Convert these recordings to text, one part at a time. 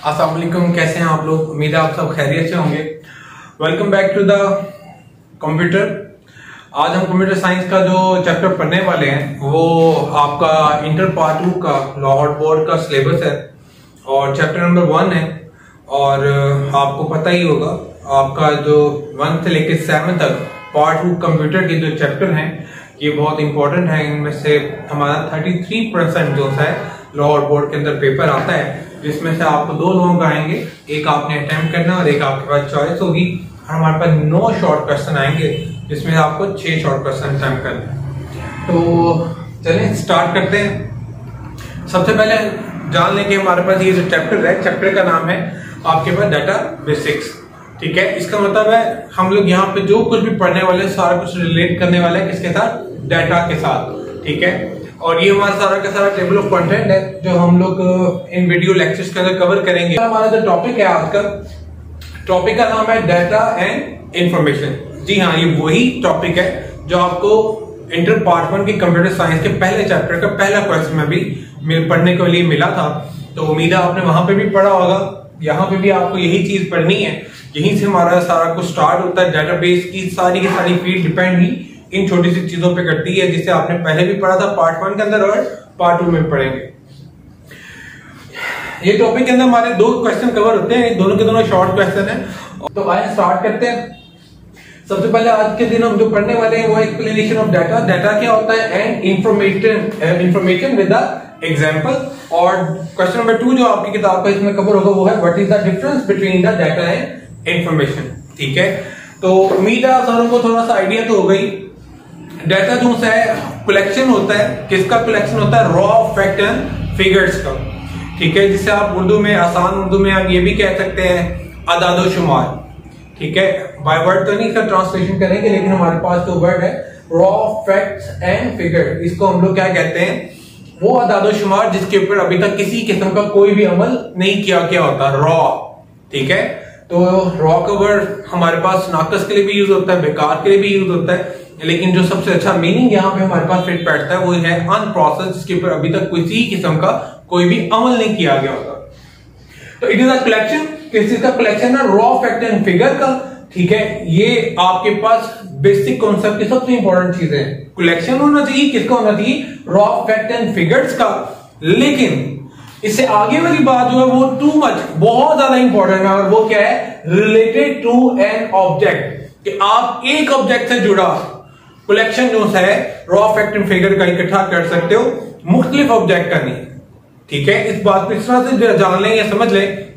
अस्सलाम वालेकुम, कैसे हैं आप लोग। उम्मीद है आप सब खैरियत से होंगे। Welcome back to the computer. आज हम कंप्यूटर साइंस का जो चैप्टर पढ़ने वाले हैं वो आपका इंटर पार्ट 2 का लाहौर बोर्ड का सिलेबस है और चैप्टर नंबर 1 है। और आपको पता ही होगा आपका जो 1 से लेकर 7 तक पार्ट 2 कंप्यूटर के जो चैप्टर हैं ये बहुत इंपॉर्टेंट है। इनमें से हमारा 33% जो है लाहौर बोर्ड के अंदर पेपर आता है, जिसमें से आपको 2 लोग आएंगे, एक आपने अटेम्प्ट करना और एक आपके पास चॉइस होगी। हमारे पास 9 शॉर्ट क्वेश्चन आएंगे जिसमें आपको 6 शॉर्ट क्वेश्चन अटेम्प्ट करना है। तो चलें स्टार्ट करते हैं। सबसे पहले जान लें कि हमारे पास ये जो चैप्टर है, चैप्टर का नाम है आपके पास डाटा बेसिक्स। ठीक है, इसका मतलब है हम लोग यहाँ पे जो कुछ भी पढ़ने वाले सारा कुछ रिलेट करने वाला है किसके साथ, डाटा के साथ। ठीक है, और ये हमारा सारा का सारा टेबल ऑफ कंटेंट है जो हम लोग इन वीडियो लेक्चर्स के अंदर कवर करेंगे। हमारा जो टॉपिक है आज का, टॉपिक का नाम है डाटा एंड इंफॉर्मेशन। जी हाँ, ये वही टॉपिक है जो आपको इंटर पार्ट 1 की कंप्यूटर साइंस के पहले चैप्टर का पहला क्वेश्चन में भी पढ़ने के लिए मिला था। तो उम्मीद है आपने वहां पे भी पढ़ा होगा। यहाँ पे भी आपको यही चीज पढ़नी है। यहीं से हमारा सारा कुछ स्टार्ट होता है। डाटाबेस की सारी फील्ड डिपेंड ही इन छोटी सी चीजों पे करती है, जिसे आपने पहले भी पढ़ा था पार्ट 1 के अंदर और पार्ट 2 में पढ़ेंगे। ये टॉपिक के अंदर हमारे 2 क्वेश्चन कवर होते हैं, दोनों के दोनों शॉर्ट क्वेश्चन हैं। तो आइए स्टार्ट करते हैं। सबसे पहले आज के दिन हम जो पढ़ने वाले हैं वो एक्सप्लेनेशन ऑफ डाटा। डाटा क्या होता है and information with the example. और क्वेश्चन नंबर 2 जो आपकी किताब का इसमें कवर होगा वो है what is the difference between the data and information. ठीक है, तो उम्मीद है आप सबों को थोड़ा सा आइडिया तो हो गई। डाटा जो है कलेक्शन होता है, किसका कलेक्शन होता है, रॉ फैक्ट एंड फिगर्स का। ठीक है, जिसे आप उर्दू में, आसान उर्दू में आप ये भी कह सकते हैं अदादो शुमार। ठीक है, बाय वर्ड तो नहीं इसका ट्रांसलेशन करेंगे, लेकिन हमारे पास जो वर्ड है रॉ फैक्ट्स एंड फिगर, इसको हम लोग क्या कहते हैं, वो अदादो शुमार जिसके ऊपर अभी तक किसी किस्म का कोई भी अमल नहीं किया गया होता, रॉ। ठीक है, तो रॉ का वर्ड हमारे पास नाकस के लिए भी यूज होता है, बेकार के लिए भी यूज होता है, लेकिन जो सबसे अच्छा मीनिंग यहाँ पे हमारे पास फिट बैठता है वो है अनप्रोसेस्ड, जिसके ऊपर अभी तक किसी किस्म का कोई भी अमल नहीं किया गया होता। तो इट इज अ कलेक्शन, किस चीज का कलेक्शन है, रॉ फैक्ट एंड फिगर का। ठीक है, ये आपके पास बेसिक कॉन्सेप्ट की सबसे इंपॉर्टेंट चीज है। कलेक्शन होना चाहिए, किसका होना चाहिए, रॉ फैक्ट एंड फिगर्स का। लेकिन इससे आगे वाली बात जो है वो टू मच, बहुत ज्यादा इंपॉर्टेंट है, और वो क्या है, रिलेटेड टू एन ऑब्जेक्ट, कि आप एक ऑब्जेक्ट से जुड़ा कलेक्शन जो है रॉ फैक्ट एंड फिगर का इकट्ठा कर सकते हो, मुख्तलिफ ऑब्जेक्ट का नहीं। ठीक है, इस बात को इस तरह से जान लें या समझ लें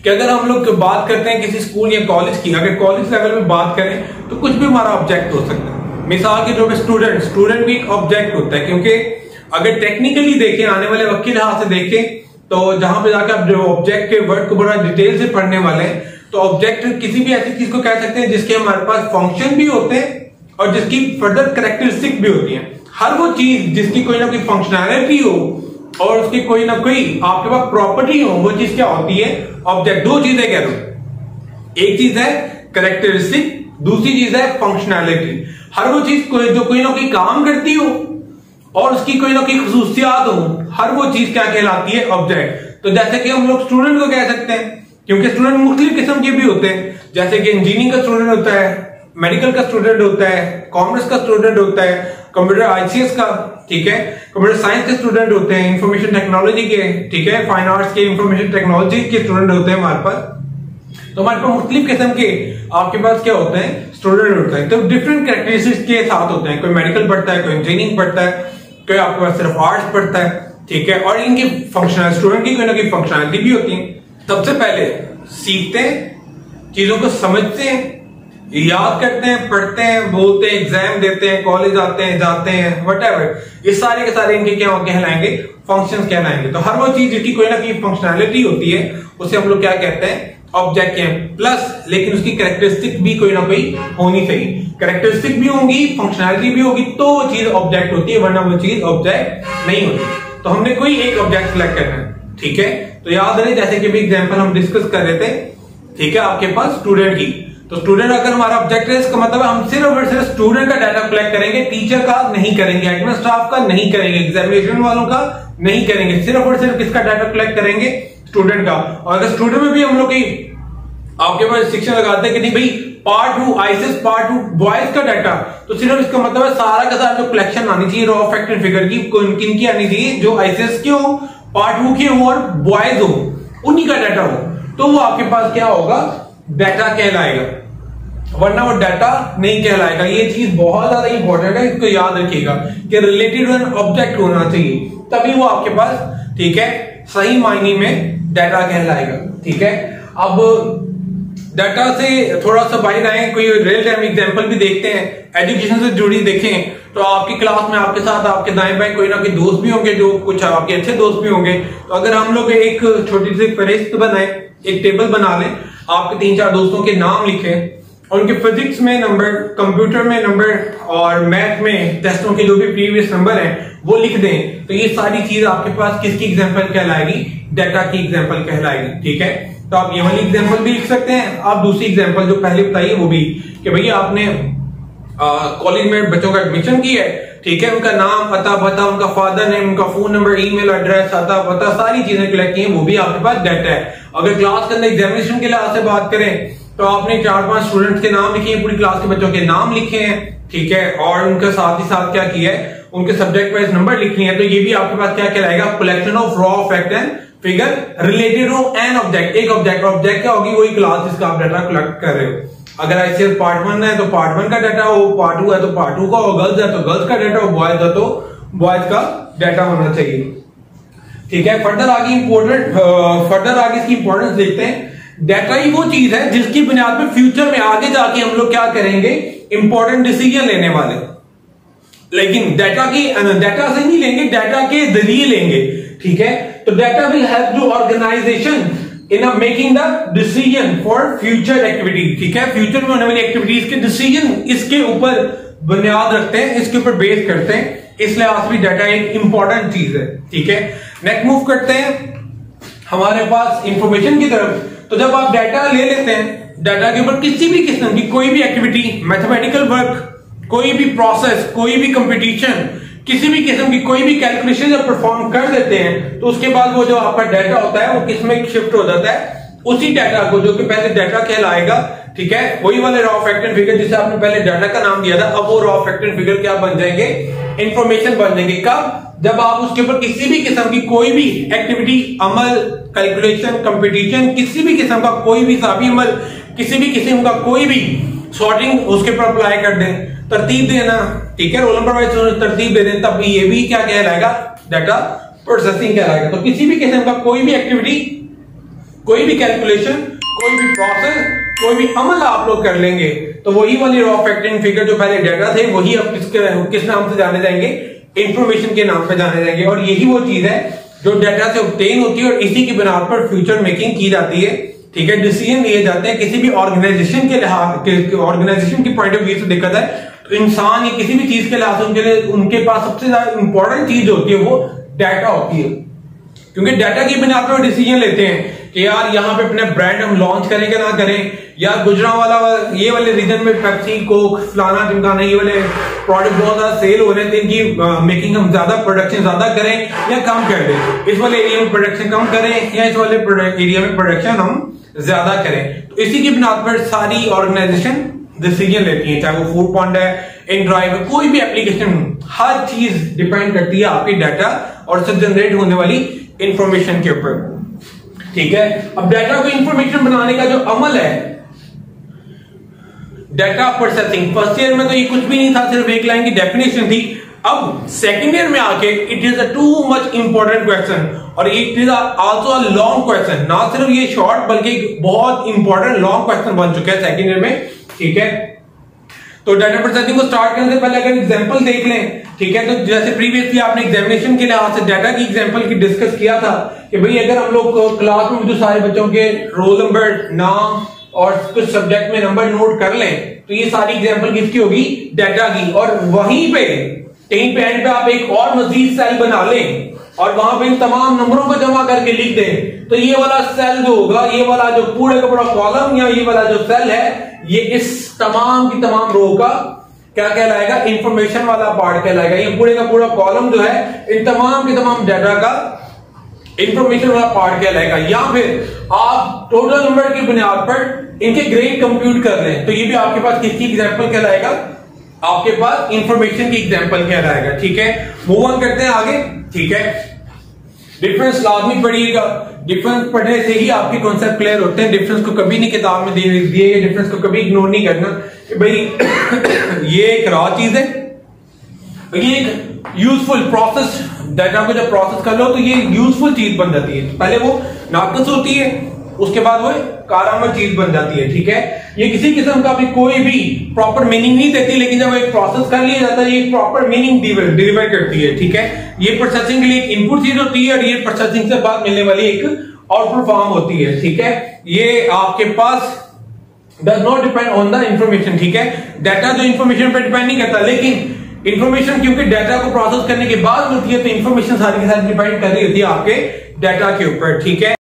कि अगर हम लोग बात करते हैं किसी स्कूल या कॉलेज की, अगर कॉलेज लेवल में बात करें तो कुछ भी हमारा ऑब्जेक्ट हो सकता है। मिसाल के तौर पे स्टूडेंट भी एक ऑब्जेक्ट होता है, क्योंकि अगर टेक्निकली देखें, आने वाले वक्त के लिहाज से देखें, तो जहां पे जाकर आप जो ऑब्जेक्ट के वर्ड को बड़ा डिटेल से पढ़ने वाले हैं, तो ऑब्जेक्ट किसी भी ऐसी चीज को कह सकते हैं जिसके हमारे पास फंक्शन भी होते हैं और जिसकी फर्दर कैरेक्टरिस्टिक भी होती है। हर वो चीज जिसकी कोई ना कोई फंक्शनैलिटी हो और उसकी कोई ना कोई आपके पास प्रॉपर्टी हो, वो चीज क्या होती है, ऑब्जेक्ट। 2 चीजें कह दो, एक चीज है कैरेक्टरिस्टिक, दूसरी चीज है फंक्शनैलिटी। हर वो चीज जो कोई ना कोई काम करती हो और उसकी कोई ना कोई खसूसियात हो, हर वो चीज क्या कहलाती है, ऑब्जेक्ट। तो जैसे कि हम लोग स्टूडेंट को कह सकते हैं, क्योंकि स्टूडेंट मुख्तलिफ किस्म के भी होते हैं, जैसे कि इंजीनियरिंग का स्टूडेंट होता है, मेडिकल का स्टूडेंट होता है, कॉमर्स का स्टूडेंट होता है, कंप्यूटर आईसीएस का, ठीक है, कंप्यूटर साइंस के स्टूडेंट होते हैं, इंफॉर्मेशन टेक्नोलॉजी के, ठीक है, फाइन आर्ट्स के, इंफॉर्मेशन टेक्नोलॉजी के स्टूडेंट होते हैं हमारे पास। तो हमारे पास मुख्तलिफ किस्म के आपके पास क्या होते हैं, स्टूडेंट होते हैं। तो डिफरेंट कैरेक्टरिस्टिक्स के साथ होते हैं, कोई मेडिकल पढ़ता है, कोई इंजीनियरिंग पढ़ता है, कोई आपके पास सिर्फ आर्ट्स पढ़ता है। ठीक है, और इनकी फंक्शनल स्टूडेंट की कोई ना कोई फंक्शनलिटी भी होती है। सबसे पहले सीखते हैं, चीजों को समझते हैं, याद करते हैं, पढ़ते हैं, बोलते हैं, एग्जाम देते हैं, कॉलेज आते हैं, जाते हैं, व्हाटएवर, ये सारे के सारे इनके क्या कहलाएंगे, फंक्शंस कहलाएंगे। तो हर वो चीज जिसकी कोई ना कोई फंक्शनैलिटी होती है उसे हम लोग क्या कहते हैं, ऑब्जेक्ट के प्लस, लेकिन उसकी कैरेक्टरिस्टिक भी कोई ना कोई होनी चाहिए। कैरेक्टरिस्टिक भी होगी, फंक्शनैलिटी भी होगी, तो वो चीज ऑब्जेक्ट होती है, वरना वो चीज ऑब्जेक्ट नहीं होती। तो हमने कोई एक ऑब्जेक्ट सिलेक्ट करना है। ठीक है, तो याद रहे जैसे कि भी एग्जांपल हम डिस्कस कर रहे थे, ठीक है, आपके पास स्टूडेंट की, तो स्टूडेंट अगर हमारा ऑब्जेक्ट है, इसका मतलब हम सिर्फ और सिर्फ स्टूडेंट का डाटा कलेक्ट करेंगे, टीचर का नहीं करेंगे, एडमिन स्टाफ का नहीं करेंगे, एग्जामिनेशन वालों का नहीं करेंगे, सिर्फ और सिर्फ किसका डाटा कलेक्ट करेंगे, स्टूडेंट का। और अगर स्टूडेंट में भी हम लोग आपके पास रिस्ट्रिक्शन लगाते हैं कि नहीं भाई पार्ट 2 आईसीएस पार्ट 2 बॉयज का डाटा, तो सिर्फ इसका मतलब है सारा का सारा जो कलेक्शन आनी चाहिए रॉ फैक्ट एंड फिगर की किन की आनी चाहिए, जो आईसीएस के हो, पार्ट 2 के हो और बॉयज हो, उन्हीं का डाटा हो, तो वो आपके पास क्या होगा, डाटा कहलाएगा, वरना वो डाटा नहीं कहलाएगा। ये चीज बहुत ज्यादा इंपॉर्टेंट है, इसको याद रखिएगा कि रिलेटेड ऑब्जेक्ट होना चाहिए, तभी वो आपके पास, ठीक है, सही मायने में डाटा कहलाएगा। ठीक है, अब डाटा से थोड़ा सा बाहर आए, कोई रियल टाइम एग्जांपल भी देखते हैं, एजुकेशन से जुड़ी देखें, तो आपकी क्लास में आपके साथ आपके दाएं बाएं कोई ना कोई दोस्त भी होंगे, जो कुछ आपके अच्छे दोस्त भी होंगे। तो अगर हम लोग एक छोटी सी फहरिस्त बनाए, एक टेबल बना लें, आपके 3-4 दोस्तों के नाम लिखें और उनके फिजिक्स में नंबर, कंप्यूटर में नंबर और मैथ में टेस्टों के जो भी प्रीवियस नंबर हैं वो लिख दें, तो ये सारी चीज आपके पास किसकी एग्जांपल कहलाएगी, डाटा की एग्जांपल कहलाएगी। ठीक है, तो आप ये वाली एग्जांपल भी लिख सकते हैं। आप दूसरी एग्जांपल जो पहले बताइए वो भी कि भैया आपने कॉलेज में बच्चों का एडमिशन किया है, ठीक है, उनका नाम, पता, उनका फादर नेम, उनका फोन नंबर, ईमेल एड्रेस, आता, पता, सारी चीजें कलेक्ट की हैं, वो भी आपके पास डाटा है। अगर क्लास के अंदर एग्जामिनेशन के लिहाज से बात करें तो आपने 4-5 स्टूडेंट्स के नाम लिखे हैं, पूरी क्लास के बच्चों के नाम लिखे हैं, ठीक है, और उनके साथ ही साथ क्या किया है, उनके सब्जेक्ट वाइज नंबर लिखनी है, तो ये भी आपके पास क्या कहलाएगा, collection of raw fact and figure related to an object. एक ऑब्जेक्ट क्या होगी, वही क्लास जिसका आप डाटा कलेक्ट कर रहे हो। अगर आईसीएस पार्ट 1 है तो पार्ट 1 का डाटा हो, पार्ट 2 है तो पार्ट 2 का हो, गर्ल्स है तो गर्ल्स का डाटा हो, बॉयज है तो बॉयज का डाटा होना चाहिए। ठीक है, फर्दर आगे इसकी इंपॉर्टेंस देखते हैं। डाटा ही वो चीज है जिसकी बुनियाद पर फ्यूचर में आगे जाके हम लोग क्या करेंगे, इंपॉर्टेंट डिसीजन लेने वाले, लेकिन डाटा से नहीं लेंगे, डाटा के जरिए लेंगे। ठीक है, तो data will help to organisation in making the decision for future activity. ठीक है, फ्यूचर में होने वाली एक्टिविटीज के डिसीजन इसके ऊपर बुनियाद रखते हैं, इसके ऊपर बेस करते हैं, इसलिए आज भी डाटा एक इंपॉर्टेंट चीज है। ठीक है, नेक्स्ट मूव करते हैं हमारे पास इंफॉर्मेशन की तरफ। तो जब आप डाटा ले लेते हैं, डाटा के ऊपर किसी भी किस्म की कोई भी एक्टिविटी, मैथमेटिकल वर्क, कोई भी प्रोसेस, कोई भी कंपटीशन, किसी भी किस्म की कोई भी कैलकुलेशन जब परफॉर्म कर देते हैं, तो उसके बाद वो जो आपका डाटा होता है वो किसमें शिफ्ट हो जाता है, उसी डाटा को, जो कि पहले डाटा कहलाएगा, ठीक है, वही वाले रॉ फैक्ट एंड फिगर जिसे आपने पहले डाटा का नाम दिया था, अब वो रॉ फैक्ट एंड फिगर क्या बन जाएंगे, इंफॉर्मेशन बन जाएंगे। कब, जब आप उसके ऊपर किसी भी किस्म की कोई भी एक्टिविटी, अमल, कैलकुलेशन, कंपटीशन, किसी भी किस्म का कोई भी हिसाबी अमल, किसी भी किस्म का कोई भी सॉर्टिंग उसके ऊपर अप्लाई कर दें, तरतीब देना, ठीक है, रोल नंबर वाइज तरतीब दे दें, तब ये भी क्या कहलाएगा, डाटा प्रोसेसिंग कहलाएगा। तो किसी भी किस्म का कोई भी एक्टिविटी, कोई भी कैलकुलेशन, कोई भी प्रोसेस, कोई भी अमल आप लोग कर लेंगे, तो वही वाली रॉ फैक्ट एंड फिगर जो पहले डाटा थे वही अब किस नाम से जाने जाएंगे, इंफॉर्मेशन के नाम पे जाने जाएंगे। और यही वो चीज है जो डाटा से ऑब्टेन होती है और इसी की बुनियाद पर फ्यूचर मेकिंग की जाती है। ठीक है, डिसीजन लिए जाते हैं किसी भी ऑर्गेनाइजेशन के लिहाज, ऑर्गेनाइजेशन की पॉइंट ऑफ व्यू से देखा जाए तो इंसान या किसी भी चीज के लिहाज से उनके लिए, उनके पास सबसे ज्यादा इंपॉर्टेंट चीज होती है वो डाटा होती है, क्योंकि डाटा की बुनियाद पर डिसीजन लेते हैं कि यार यहाँ पे अपने ब्रांड हम लॉन्च करेंगे ना करें, या गुजरांवाला ये वाले रीजन में पेप्सी, कोक, फलाना टिमकाना, ये वाले प्रोडक्ट बहुत ज्यादा सेल हो रहे थे, इनकी मेकिंग हम ज्यादा, प्रोडक्शन ज्यादा करें या कम कर दें, इस वाले एरिया में प्रोडक्शन कम करें या इस वाले एरिया में प्रोडक्शन हम ज्यादा करें। तो इसी की बुनियाद पर सारी ऑर्गेनाइजेशन डिसीजन लेती है, चाहे वो फूड पॉइंट है, इन ड्राइव, कोई भी एप्लीकेशन, हर चीज डिपेंड करती है आपकी डाटा और उससे जनरेट होने वाली इंफॉर्मेशन के ऊपर। ठीक है, अब डाटा को इंफॉर्मेशन बनाने का जो अमल है, डाटा प्रोसेसिंग, फर्स्ट ईयर में तो ये कुछ भी नहीं था, सिर्फ एक लाइन की डेफिनेशन थी। अब सेकंड ईयर में आके it is a too much important question और it is also a long question, ना सिर्फ ये शॉर्ट बल्कि बहुत इंपॉर्टेंट लॉन्ग क्वेश्चन बन चुका है सेकंड ईयर में। ठीक है, तो डाटा प्रोसेसिंग को स्टार्ट करने से पहले अगर एग्जांपल देख लें, ठीक है, तो जैसे प्रीवियसली आपने एग्जामिनेशन के लिहाज से डाटा की एग्जांपल की डिस्कस किया था कि भाई अगर हम लोग क्लास में जो सारे बच्चों के रोल नंबर, नाम और कुछ सब्जेक्ट में नंबर नोट कर लें, तो ये सारी एग्जांपल किसकी होगी, डाटा की। और वहीं पे कहीं पे एंड पे आप एक और मजीद सेल बना लें और वहां पे इन तमाम नंबरों को जमा करके लिख दें, तो ये वाला सेल जो होगा, ये वाला जो पूरे का पूरा कॉलम या ये वाला जो सेल है, ये इस तमाम की तमाम रो का क्या कहलाएगा, इंफॉर्मेशन वाला पार्ट कहलाएगा। ये पूरे का पूरा कॉलम जो है इन तमाम के तमाम डाटा का इंफॉर्मेशन वाला पार्ट कहलाएगा। या फिर आप टोटल नंबर की बुनियाद पर इनके ग्रेड कंप्यूट कर रहे हैं तो ये भी आपके पास किसकी एग्जांपल कहलाएगा, आपके पास इंफॉर्मेशन की एग्जांपल कहलाएगा। ठीक है, मूव ऑन करते हैं आगे। ठीक है, डिफरेंस लाजमी पढ़िएगा, डिफरेंस पढ़ने से ही आपके कॉन्सेप्ट क्लियर होते हैं। डिफरेंस को कभी नहीं किताब में दिए गए डिफरेंस को कभी इग्नोर नहीं करना कि भाई ये एक रॉ चीज है, ये एक यूजफुल प्रोसेस, डाटा को जब प्रोसेस कर लो तो ये यूजफुल चीज बन जाती है। पहले वो नाकस होती है, उसके बाद वो कारामद चीज बन जाती है। ठीक है, ये किसी किस्म का भी कोई भी प्रॉपर मीनिंग नहीं देती, लेकिन जब एक प्रोसेस कर लिया जाता है ये प्रॉपर मीनिंग डिलीवर करती है। ठीक है, ये प्रोसेसिंग के लिए एक इनपुट चीज होती है और ये प्रोसेसिंग से बाद मिलने वाली एक आउटपुट फॉर्म होती है। ठीक है, ये आपके पास does not depend on the information. ठीक है, डाटा जो इंफॉर्मेशन पर डिपेंड नहीं करता, लेकिन इंफॉर्मेशन क्योंकि डाटा को प्रोसेस करने के बाद मिलती है तो इंफॉर्मेशन सारी की सारी डिपेंड कर रही होती है आपके डाटा के ऊपर। ठीक है।